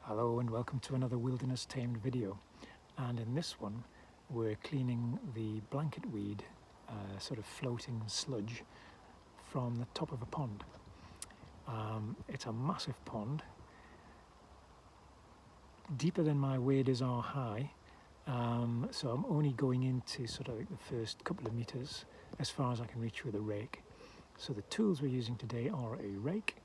Hello and welcome to another Wilderness Tamed video, and in this one we're cleaning the blanket weed, sort of floating sludge from the top of a pond. It's a massive pond, deeper than my waders are high, so I'm only going into sort of like the first couple of meters as far as I can reach with a rake. So the tools we're using today are a rake,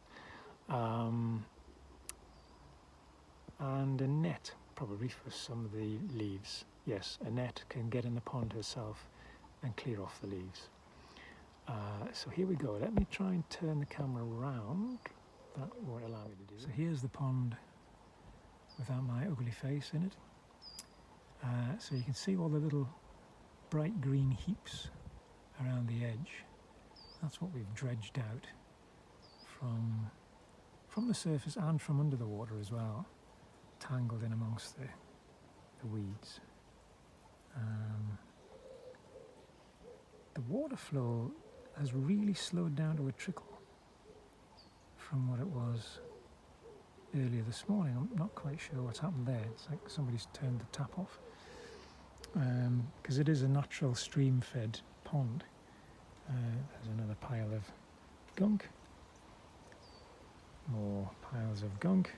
and a net, probably for some of the leaves. Yes, a net can get in the pond herself and clear off the leaves. So here we go. Let me try and turn the camera around. That won't allow me to do. So here's the pond without my ugly face in it. So you can see all the little bright green heaps around the edge. That's what we've dredged out from the surface and from under the water as well, tangled in amongst the weeds. The water flow has really slowed down to a trickle from what it was earlier this morning. I'm not quite sure what's happened there. It's like somebody's turned the tap off, because it is a natural stream-fed pond. There's another pile of gunk, more piles of gunk.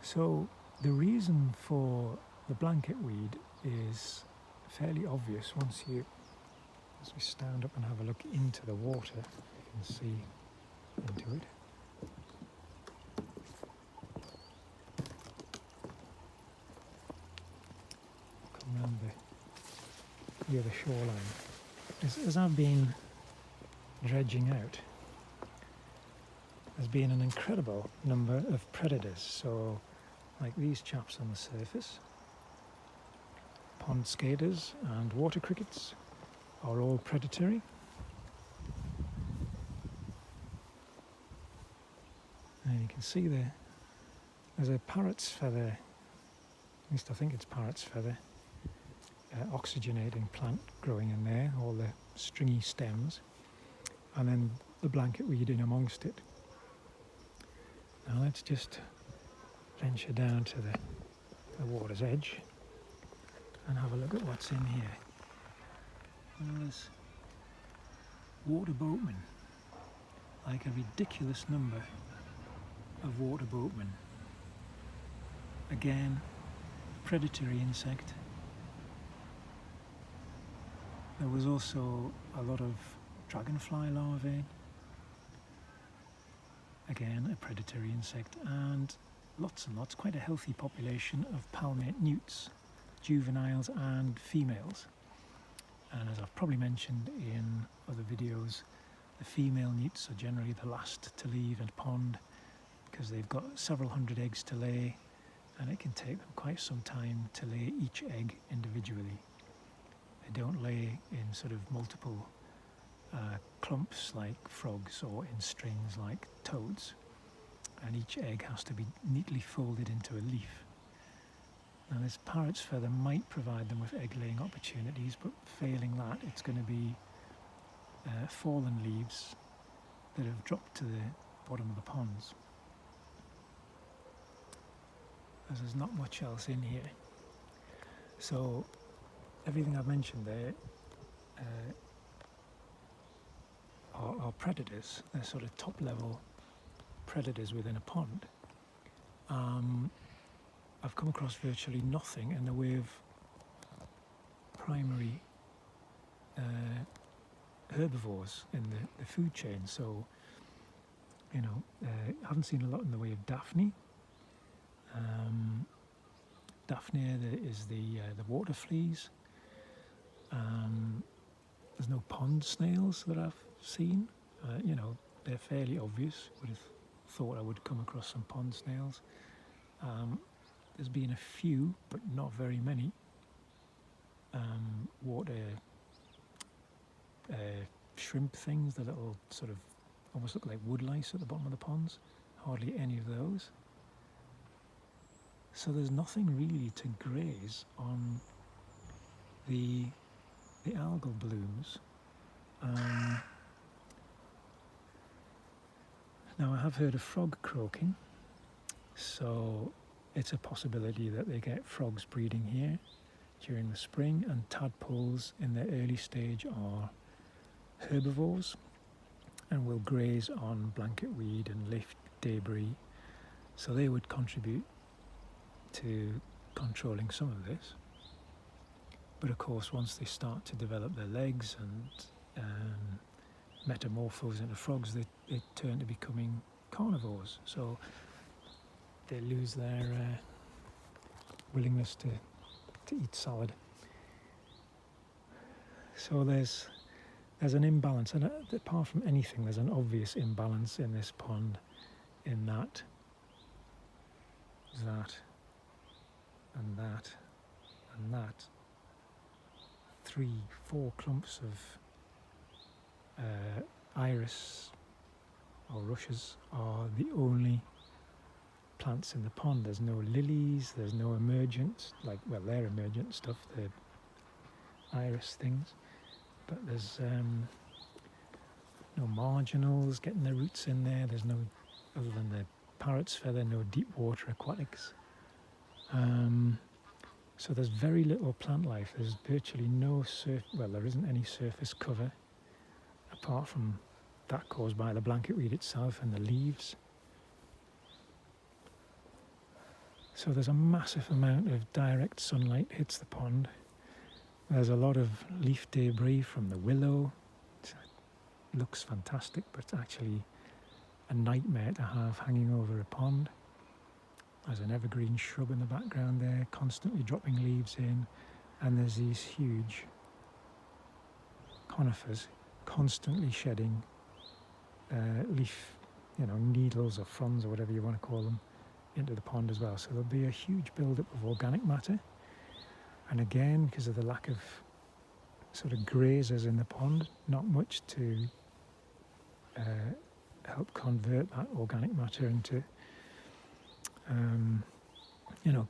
So the reason for the blanket weed is fairly obvious as we stand up and have a look into the water. You can see into it. Come around the other shoreline. As I've been dredging out, there's been an incredible number of predators. So like these chaps on the surface, pond skaters and water crickets are all predatory. And you can see there's a parrot's feather, at least I think it's parrot's feather, oxygenating plant growing in there, all the stringy stems, and then the blanket weed in amongst it. Now let's just venture down to the water's edge and have a look at what's in here. There's water boatmen, like a ridiculous number of water boatmen. Again, predatory insect. There was also a lot of dragonfly larvae. Again, a predatory insect, and lots, quite a healthy population of palmate newts, juveniles and females. And as I've probably mentioned in other videos, the female newts are generally the last to leave a pond because they've got several hundred eggs to lay, and it can take them quite some time to lay each egg individually. They don't lay in sort of multiple clumps like frogs or in strings like toads, and each egg has to be neatly folded into a leaf. Now this parrot's feather might provide them with egg laying opportunities, but failing that, it's going to be fallen leaves that have dropped to the bottom of the ponds, as there's not much else in here. So everything I've mentioned there are predators. They're sort of top level predators within a pond. I've come across virtually nothing in the way of primary herbivores in the food chain. So, I haven't seen a lot in the way of Daphne. Daphne is the water fleas. There's no pond snails that I've seen. They're fairly obvious. Would have thought I would come across some pond snails. There's been a few, but not very many, water shrimp things, the little sort of almost look like woodlice at the bottom of the ponds. Hardly any of those. So there's nothing really to graze on the algal blooms. Now I have heard of frog croaking, so it's a possibility that they get frogs breeding here during the spring, and tadpoles in their early stage are herbivores and will graze on blanket weed and leaf debris, so they would contribute to controlling some of this. But of course, once they start to develop their legs and metamorphose into frogs, they turn to becoming carnivores, so they lose their willingness to eat salad. So there's an imbalance, and apart from anything, there's an obvious imbalance in this pond, in that and that and that 3-4 clumps of iris or rushes are the only plants in the pond. There's no lilies, there's no emergent, they're emergent stuff, the iris things, but there's no marginals getting their roots in there. There's no, other than the parrot's feather, no deep water aquatics. So there's very little plant life. There's virtually no there isn't any surface cover apart from that caused by the blanket weed itself and the leaves. So there's a massive amount of direct sunlight hits the pond. There's a lot of leaf debris from the willow. It looks fantastic, but it's actually a nightmare to have hanging over a pond. There's an evergreen shrub in the background there, constantly dropping leaves in, and there's these huge conifers constantly shedding leaf, needles or fronds or whatever you want to call them, into the pond as well. So there'll be a huge build-up of organic matter, and again, because of the lack of sort of grazers in the pond, not much to help convert that organic matter into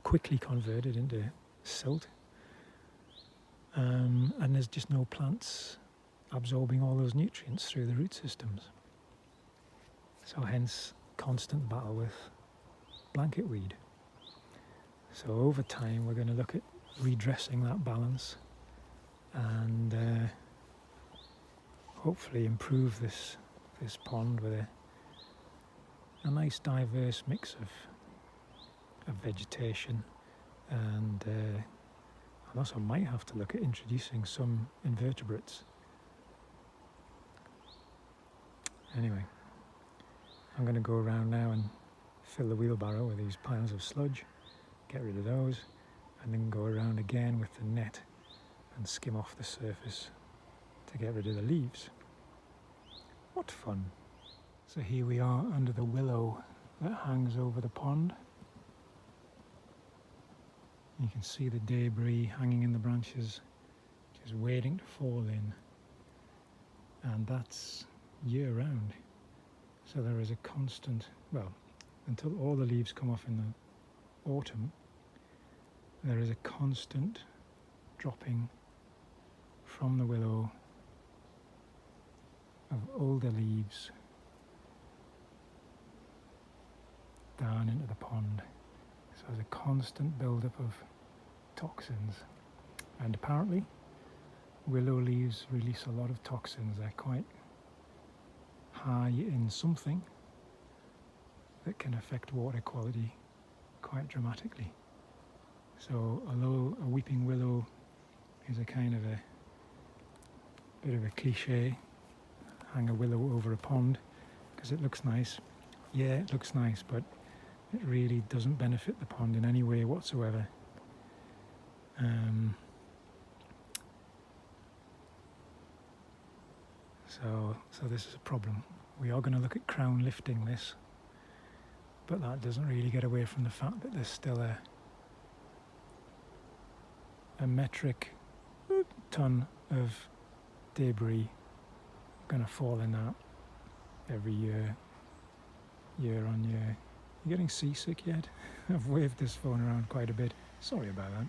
quickly converted into silt, and there's just no plants absorbing all those nutrients through the root systems. So hence constant battle with blanket weed. So over time we're going to look at redressing that balance and hopefully improve this pond with a nice diverse mix of vegetation, and I also might have to look at introducing some invertebrates. Anyway, I'm going to go around now and fill the wheelbarrow with these piles of sludge, get rid of those, and then go around again with the net and skim off the surface to get rid of the leaves. What fun! So here we are under the willow that hangs over the pond. You can see the debris hanging in the branches, just waiting to fall in, and that's year round. So there is a constant, until all the leaves come off in the autumn, there is a constant dropping from the willow of older leaves down into the pond. So there's a constant build-up of toxins, and apparently willow leaves release a lot of toxins. They're quite high in something that can affect water quality quite dramatically. So although a weeping willow is a kind of a bit of a cliche, hang a willow over a pond because it looks nice. Yeah, it looks nice, but it really doesn't benefit the pond in any way whatsoever. So this is a problem. We are going to look at crown lifting this, but that doesn't really get away from the fact that there's still a metric ton of debris going to fall in that every year on year. You getting seasick yet? I've waved this phone around quite a bit. Sorry about that.